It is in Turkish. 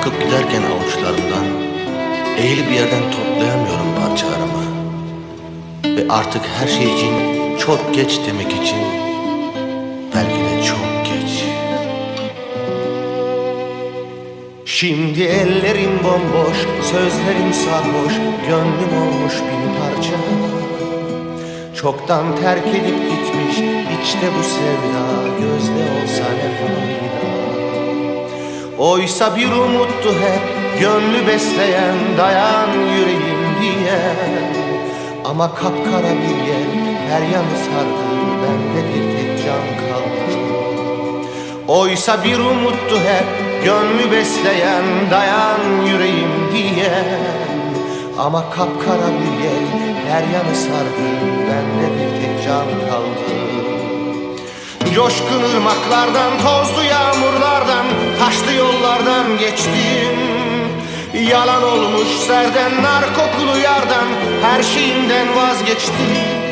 Akıp giderken avuçlarımdan eğilip bir yerden toplayamıyorum parçalarımı. Ve artık her şey için çok geç demek için belki de çok geç. Şimdi ellerim bomboş, sözlerim sarhoş, gönlüm olmuş bin parça. Çoktan terk edip gitmiş içte bu sevda, gözde olsa ne fayda. Oysa bir umuttu hep gönlü besleyen, dayan yüreğim diyen. Ama kapkara bir yer her yanı sardı, bende bir tek can kaldı. Oysa bir umuttu hep gönlü besleyen, dayan yüreğim diyen. Ama kapkara bir yer her yanı sardı, bende bir tek can kaldı. Coşkun ırmaklardan, tozlu yağmurlardan, taşlı yollardan geçtim. Yalan olmuş serden, nar kokulu yardan, her şeyimden vazgeçtim.